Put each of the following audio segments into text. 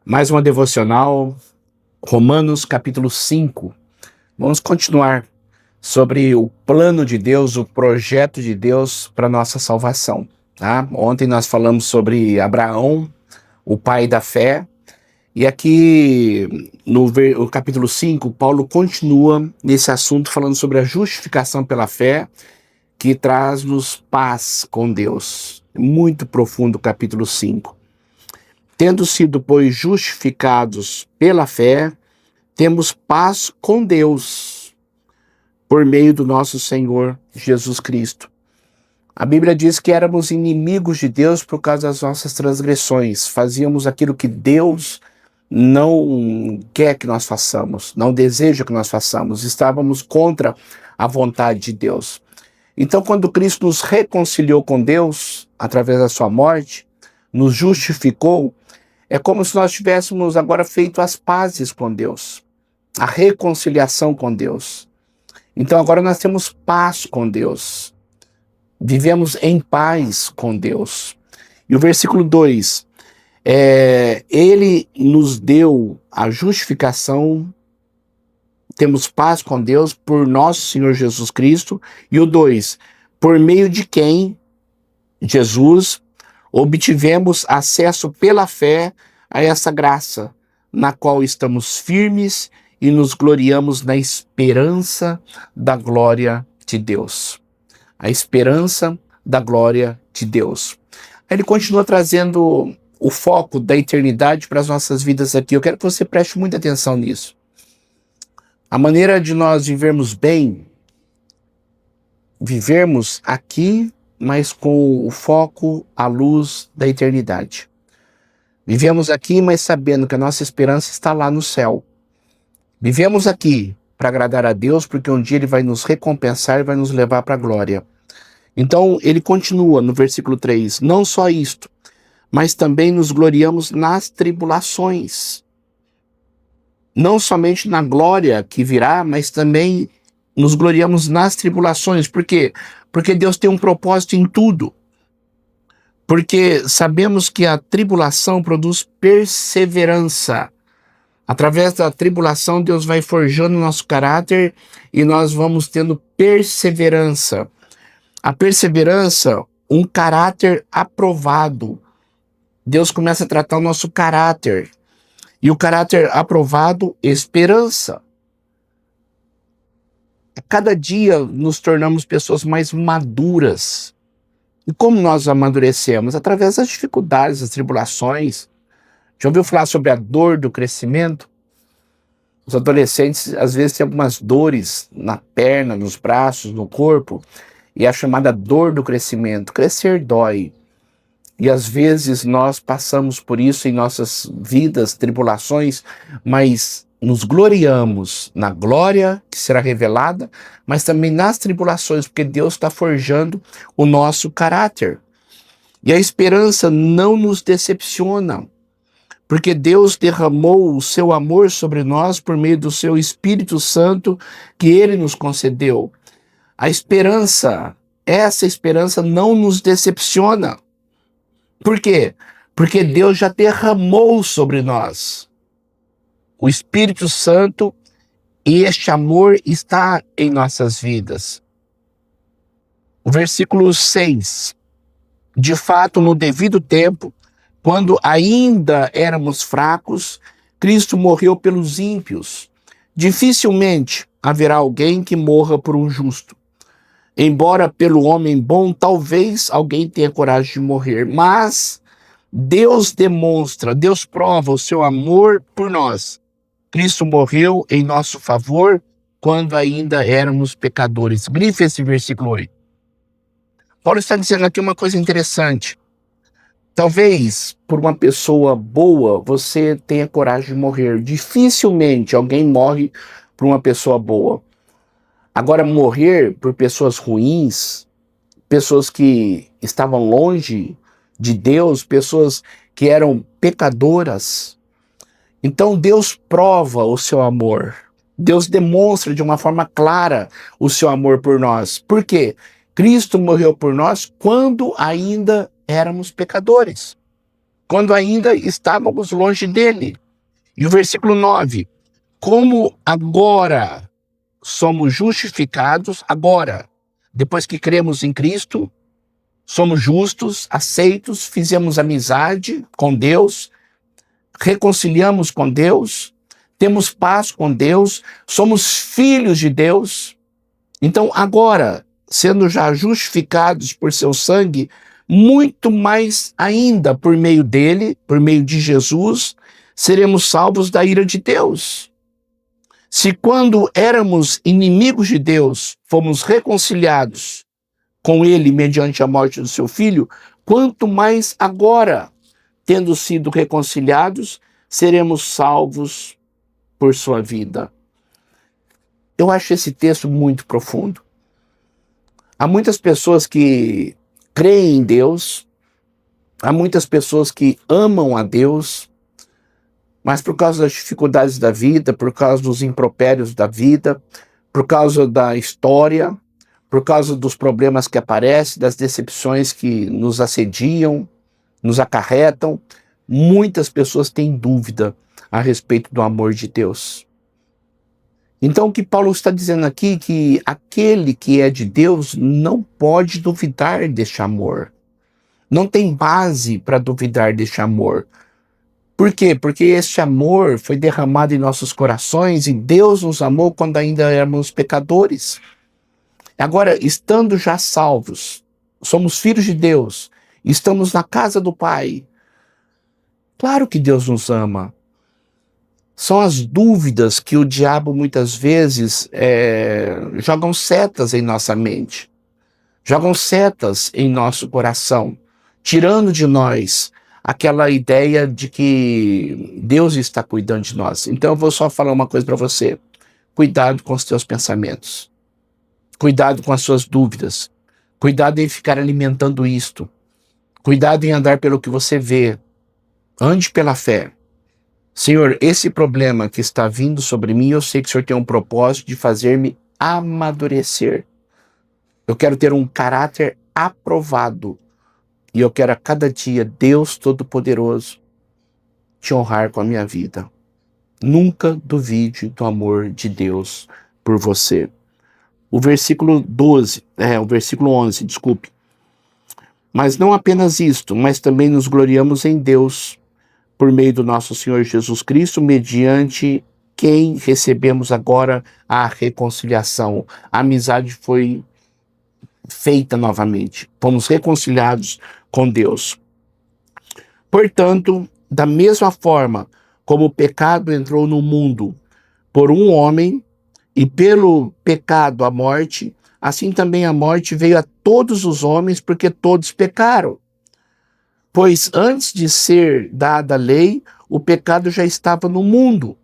Mais uma devocional, Romanos capítulo 5. Vamos continuar sobre o plano de Deus, o projeto de Deus para nossa salvação. Tá? Ontem nós falamos sobre Abraão, o pai da fé, e aqui no capítulo 5, Paulo continua nesse assunto falando sobre a justificação pela fé, que traz-nos paz com Deus. Muito profundo o capítulo 5. Tendo sido, pois, justificados pela fé, temos paz com Deus, por meio do nosso Senhor Jesus Cristo. A Bíblia diz que éramos inimigos de Deus por causa das nossas transgressões. Fazíamos aquilo que Deus não quer que nós façamos, não deseja que nós façamos. Estávamos contra a vontade de Deus. Então, quando Cristo nos reconciliou com Deus, através da sua morte, nos justificou, é como se nós tivéssemos agora feito as pazes com Deus, a reconciliação com Deus. Então agora nós temos paz com Deus, vivemos em paz com Deus. E o versículo 2, Ele nos deu a justificação, temos paz com Deus por nosso Senhor Jesus Cristo. E o 2, por meio de quem, Jesus, obtivemos acesso pela fé a essa graça, na qual estamos firmes e nos gloriamos na esperança da glória de Deus. A esperança da glória de Deus. Ele continua trazendo o foco da eternidade para as nossas vidas aqui. Eu quero que você preste muita atenção nisso. A maneira de nós vivermos bem, vivermos aqui, mas com o foco à luz da eternidade. Vivemos aqui, mas sabendo que a nossa esperança está lá no céu. Vivemos aqui para agradar a Deus, porque um dia Ele vai nos recompensar e vai nos levar para a glória. Então, ele continua no versículo 3, não só isto, mas também nos gloriamos nas tribulações. Não somente na glória que virá, mas também nos gloriamos nas tribulações. Por quê? Porque Deus tem um propósito em tudo. Porque sabemos que a tribulação produz perseverança. Através da tribulação, Deus vai forjando o nosso caráter e nós vamos tendo perseverança. A perseverança, um caráter aprovado. Deus começa a tratar o nosso caráter. E o caráter aprovado, esperança. A cada dia nos tornamos pessoas mais maduras. E como nós amadurecemos? Através das dificuldades, das tribulações. Já ouviu falar sobre a dor do crescimento? Os adolescentes, às vezes, têm algumas dores na perna, nos braços, no corpo, e é a chamada dor do crescimento. Crescer dói. E às vezes nós passamos por isso em nossas vidas, tribulações, mas nos gloriamos na glória que será revelada, mas também nas tribulações, porque Deus está forjando o nosso caráter. E a esperança não nos decepciona, porque Deus derramou o seu amor sobre nós por meio do seu Espírito Santo que Ele nos concedeu. A esperança, essa esperança não nos decepciona. Por quê? Porque Deus já derramou sobre nós o Espírito Santo e este amor está em nossas vidas. O versículo 6. De fato, no devido tempo, quando ainda éramos fracos, Cristo morreu pelos ímpios. Dificilmente haverá alguém que morra por um justo. Embora pelo homem bom, talvez alguém tenha coragem de morrer. Mas Deus demonstra, Deus prova o seu amor por nós. Cristo morreu em nosso favor quando ainda éramos pecadores. Grife esse versículo 8. Paulo está dizendo aqui uma coisa interessante. Talvez por uma pessoa boa você tenha coragem de morrer. Dificilmente alguém morre por uma pessoa boa. Agora, morrer por pessoas ruins, pessoas que estavam longe de Deus, pessoas que eram pecadoras. Então Deus prova o seu amor. Deus demonstra de uma forma clara o seu amor por nós. Por quê? Cristo morreu por nós quando ainda éramos pecadores. quando ainda estávamos longe dele. E o versículo 9, como agora somos justificados, agora, depois que cremos em Cristo, somos justos, aceitos, fizemos amizade com Deus, reconciliamos com Deus, temos paz com Deus, somos filhos de Deus. Então, agora, sendo já justificados por seu sangue, muito mais ainda por meio dele, por meio de Jesus, seremos salvos da ira de Deus. Se quando éramos inimigos de Deus, fomos reconciliados com ele mediante a morte do seu filho, quanto mais agora, tendo sido reconciliados, seremos salvos por sua vida. Eu acho esse texto muito profundo. Há muitas pessoas que creem em Deus, há muitas pessoas que amam a Deus, mas por causa das dificuldades da vida, por causa dos impropérios da vida, por causa da história, por causa dos problemas que aparecem, das decepções que nos assediam, nos acarretam, muitas pessoas têm dúvida a respeito do amor de Deus. Então o que Paulo está dizendo aqui é que aquele que é de Deus não pode duvidar deste amor. Não tem base para duvidar deste amor. Por quê? Porque este amor foi derramado em nossos corações e Deus nos amou quando ainda éramos pecadores. Agora, estando já salvos, somos filhos de Deus, estamos na casa do Pai. Claro que Deus nos ama. São as dúvidas que o diabo muitas vezes jogam setas em nossa mente, jogam setas em nosso coração, tirando de nós aquela ideia de que Deus está cuidando de nós. Então eu vou só falar uma coisa para você. Cuidado com os teus pensamentos. Cuidado com as suas dúvidas. Cuidado em ficar alimentando isto. Cuidado em andar pelo que você vê. Ande pela fé. Senhor, esse problema que está vindo sobre mim, eu sei que o Senhor tem um propósito de fazer-me amadurecer. Eu quero ter um caráter aprovado. E eu quero a cada dia, Deus Todo-Poderoso, te honrar com a minha vida. Nunca duvide do amor de Deus por você. O versículo 11, desculpe. Mas não apenas isto, mas também nos gloriamos em Deus, por meio do nosso Senhor Jesus Cristo, mediante quem recebemos agora a reconciliação. A amizade foi feita novamente. Fomos reconciliados com Deus. Portanto, da mesma forma como o pecado entrou no mundo por um homem, e pelo pecado a morte, assim também a morte veio a todos os homens, porque todos pecaram. Pois antes de ser dada a lei, o pecado já estava no mundo.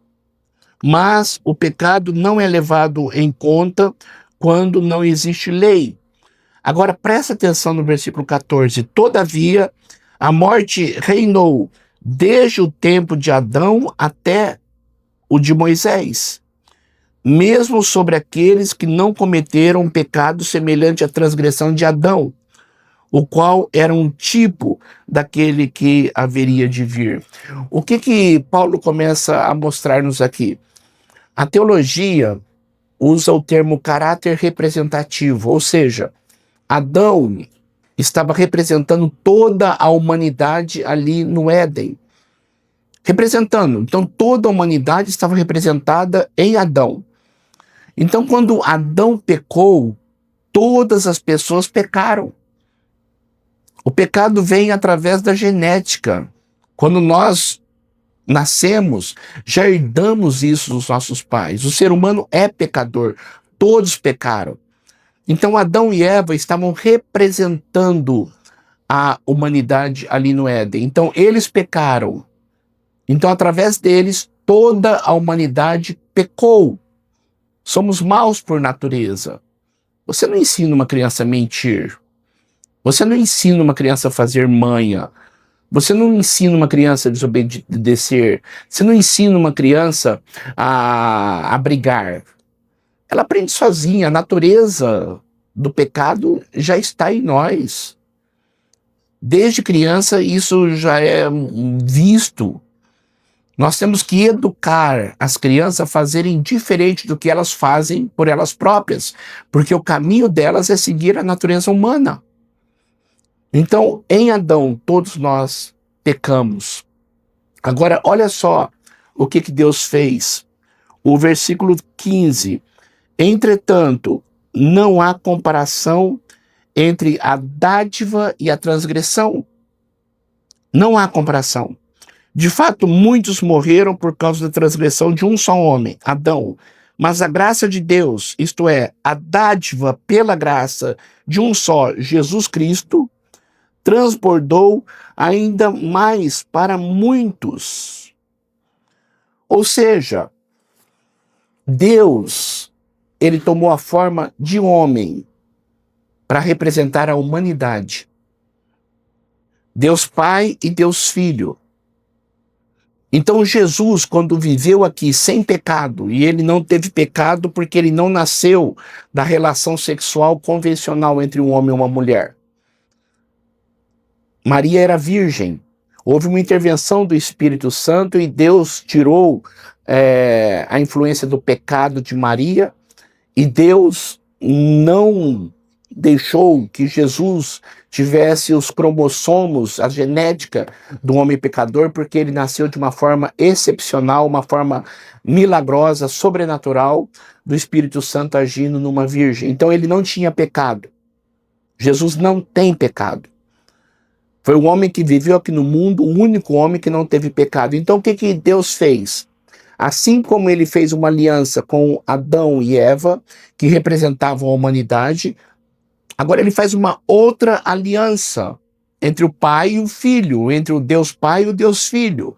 Mas o pecado não é levado em conta quando não existe lei. Agora presta atenção no versículo 14. Todavia, a morte reinou desde o tempo de Adão até o de Moisés, mesmo sobre aqueles que não cometeram um pecado semelhante à transgressão de Adão, o qual era um tipo daquele que haveria de vir. O que Paulo começa a mostrar-nos aqui? A teologia usa o termo caráter representativo, ou seja, Adão estava representando toda a humanidade ali no Éden. Representando. Então, toda a humanidade estava representada em Adão. Então, quando Adão pecou, todas as pessoas pecaram. O pecado vem através da genética. Quando nós nascemos, já herdamos isso dos nossos pais. O ser humano é pecador. Todos pecaram. Então, Adão e Eva estavam representando a humanidade ali no Éden. Então, eles pecaram. Então, através deles, toda a humanidade pecou. Somos maus por natureza. Você não ensina uma criança a mentir. Você não ensina uma criança a fazer manha. Você não ensina uma criança a desobedecer. Você não ensina uma criança a brigar. Ela aprende sozinha. A natureza do pecado já está em nós. Desde criança, isso já é visto. Nós temos que educar as crianças a fazerem diferente do que elas fazem por elas próprias, porque o caminho delas é seguir a natureza humana. Então, em Adão, todos nós pecamos. Agora, olha só o que Deus fez. O versículo 15. Entretanto, não há comparação entre a dádiva e a transgressão. Não há comparação. De fato, muitos morreram por causa da transgressão de um só homem, Adão. Mas a graça de Deus, isto é, a dádiva pela graça de um só, Jesus Cristo, transbordou ainda mais para muitos. Ou seja, Deus, ele tomou a forma de homem para representar a humanidade. Deus Pai e Deus Filho. Então Jesus, quando viveu aqui sem pecado, e ele não teve pecado porque ele não nasceu da relação sexual convencional entre um homem e uma mulher. Maria era virgem. Houve uma intervenção do Espírito Santo e Deus tirou a influência do pecado de Maria, e Deus não deixou que Jesus tivesse os cromossomos, a genética do homem pecador, porque ele nasceu de uma forma excepcional, uma forma milagrosa, sobrenatural, do Espírito Santo agindo numa virgem. Então ele não tinha pecado. Jesus não tem pecado. Foi o homem que viveu aqui no mundo, o único homem que não teve pecado. Então o que Deus fez? Assim como ele fez uma aliança com Adão e Eva, que representavam a humanidade, agora ele faz uma outra aliança entre o Pai e o Filho, entre o Deus Pai e o Deus Filho.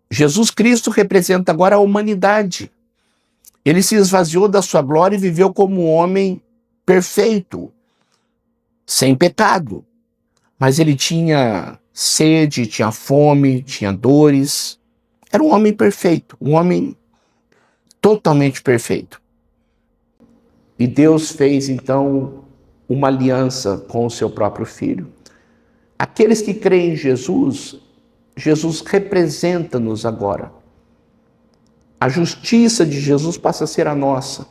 Jesus Cristo representa agora a humanidade. Ele se esvaziou da sua glória e viveu como um homem perfeito, sem pecado. Mas ele tinha sede, tinha fome, tinha dores. Era um homem perfeito, um homem totalmente perfeito. E Deus fez, então, uma aliança com o seu próprio Filho. Aqueles que creem em Jesus, Jesus representa-nos agora. A justiça de Jesus passa a ser a nossa.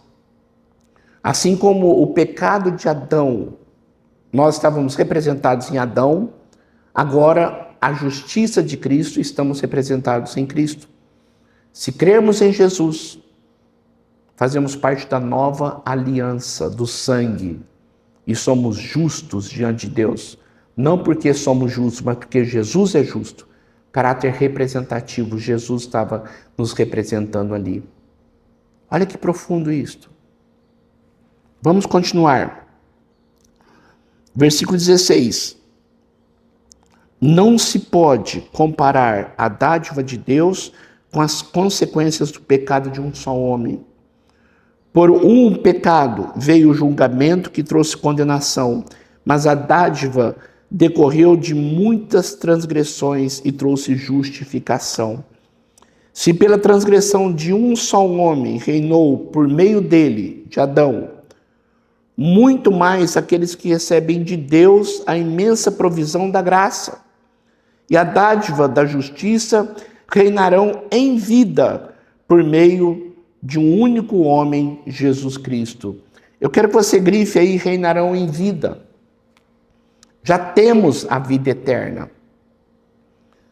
Assim como o pecado de Adão, nós estávamos representados em Adão, agora a justiça de Cristo, estamos representados em Cristo. Se crermos em Jesus, fazemos parte da nova aliança do sangue e somos justos diante de Deus. Não porque somos justos, mas porque Jesus é justo. Caráter representativo, Jesus estava nos representando ali. Olha que profundo isto. Vamos continuar. Versículo 16. Não se pode comparar a dádiva de Deus com as consequências do pecado de um só homem. Por um pecado veio o julgamento que trouxe condenação, mas a dádiva decorreu de muitas transgressões e trouxe justificação. Se pela transgressão de um só homem reinou por meio dele, de Adão, muito mais aqueles que recebem de Deus a imensa provisão da graça e a dádiva da justiça reinarão em vida por meio de um único homem, Jesus Cristo. Eu quero que você grife aí, reinarão em vida. Já temos a vida eterna.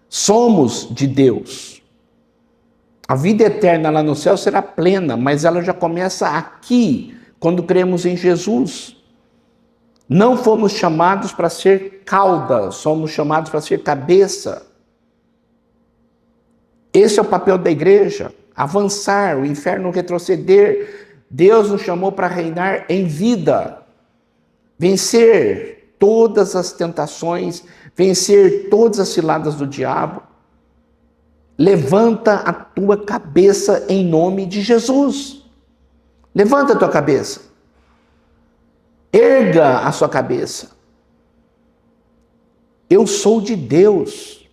Somos de Deus. A vida eterna lá no céu será plena, mas ela já começa aqui, quando cremos em Jesus. Não fomos chamados para ser cauda, somos chamados para ser cabeça. Esse é o papel da igreja, avançar, o inferno retroceder. Deus nos chamou para reinar em vida, vencer todas as tentações, vencer todas as ciladas do diabo. Levanta a tua cabeça em nome de Jesus. Levanta a tua cabeça. Erga a sua cabeça. Eu sou de Deus.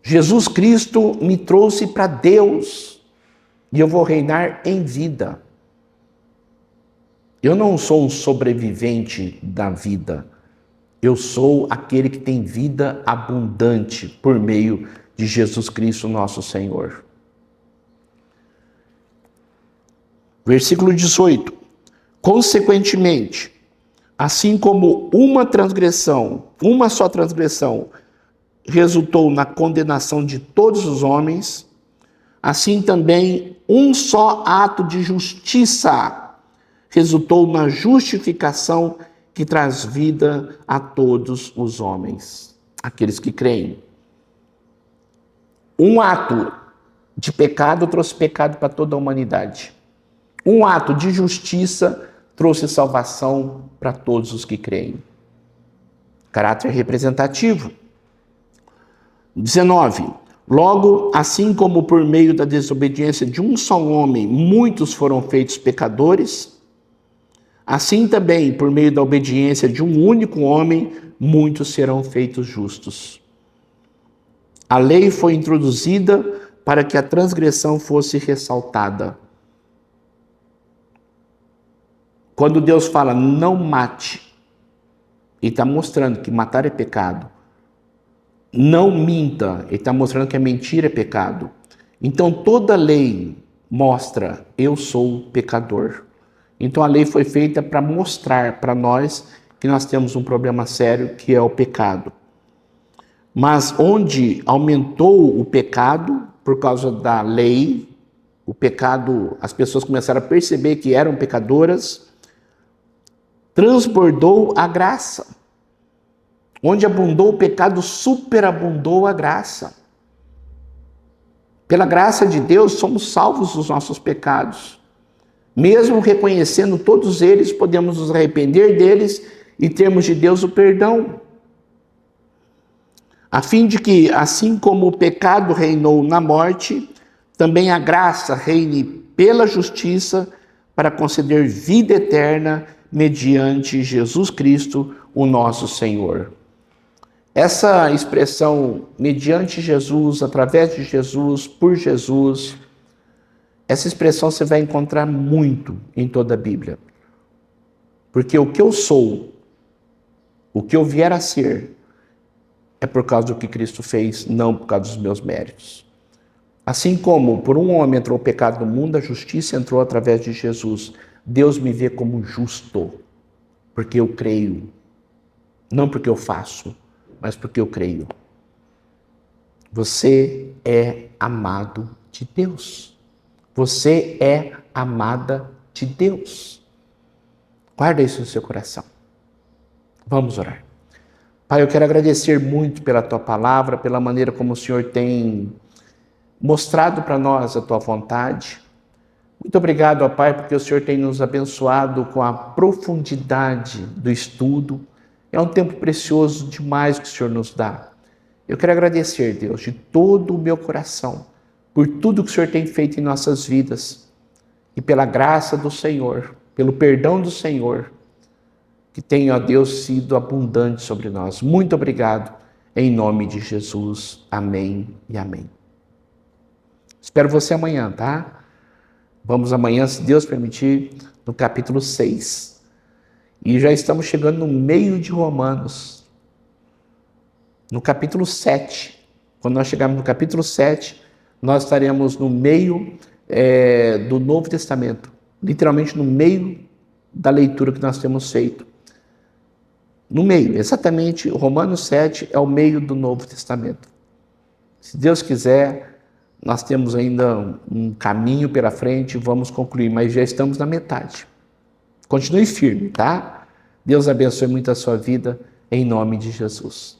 Jesus Cristo me trouxe para Deus e eu vou reinar em vida. Eu não sou um sobrevivente da vida. Eu sou aquele que tem vida abundante por meio de Jesus Cristo, nosso Senhor. Versículo 18. Consequentemente, assim como uma só transgressão, resultou na condenação de todos os homens, assim também um só ato de justiça resultou na justificação que traz vida a todos os homens, aqueles que creem. Um ato de pecado trouxe pecado para toda a humanidade. Um ato de justiça trouxe salvação para todos os que creem. Caráter representativo. 19. Logo, assim como por meio da desobediência de um só homem, muitos foram feitos pecadores, assim também, por meio da obediência de um único homem, muitos serão feitos justos. A lei foi introduzida para que a transgressão fosse ressaltada. Quando Deus fala não mate, Ele está mostrando que matar é pecado. Não minta, Ele está mostrando que a mentira é pecado. Então toda lei mostra, eu sou pecador. Então a lei foi feita para mostrar para nós que nós temos um problema sério, que é o pecado. Mas onde aumentou o pecado por causa da lei, o pecado, as pessoas começaram a perceber que eram pecadoras, transbordou a graça. Onde abundou o pecado, superabundou a graça. Pela graça de Deus, somos salvos dos nossos pecados. Mesmo reconhecendo todos eles, podemos nos arrepender deles e termos de Deus o perdão. A fim de que, assim como o pecado reinou na morte, também a graça reine pela justiça para conceder vida eterna mediante Jesus Cristo, o nosso Senhor. Essa expressão, mediante Jesus, através de Jesus, por Jesus, essa expressão você vai encontrar muito em toda a Bíblia. Porque o que eu sou, o que eu vier a ser, é por causa do que Cristo fez, não por causa dos meus méritos. Assim como por um homem entrou o pecado no mundo, a justiça entrou através de Jesus. Deus me vê como justo, porque eu creio, não porque eu faço, mas porque eu creio. Você é amado de Deus. Você é amada de Deus. Guarda isso no seu coração. Vamos orar. Pai, eu quero agradecer muito pela Tua palavra, pela maneira como o Senhor tem mostrado para nós a Tua vontade. Muito obrigado, ó Pai, porque o Senhor tem nos abençoado com a profundidade do estudo. É um tempo precioso demais que o Senhor nos dá. Eu quero agradecer, Deus, de todo o meu coração, por tudo que o Senhor tem feito em nossas vidas e pela graça do Senhor, pelo perdão do Senhor, que tem, ó Deus, sido abundante sobre nós. Muito obrigado, em nome de Jesus. Amém e amém. Espero você amanhã, tá? Vamos amanhã, se Deus permitir, no capítulo 6. E já estamos chegando no meio de Romanos. No capítulo 7. Quando nós chegarmos no capítulo 7, nós estaremos no meio do Novo Testamento. Literalmente no meio da leitura que nós temos feito. No meio, exatamente, Romanos 7 é o meio do Novo Testamento. Se Deus quiser, nós temos ainda um caminho pela frente, vamos concluir, mas já estamos na metade. Continue firme, tá? Deus abençoe muito a sua vida, em nome de Jesus.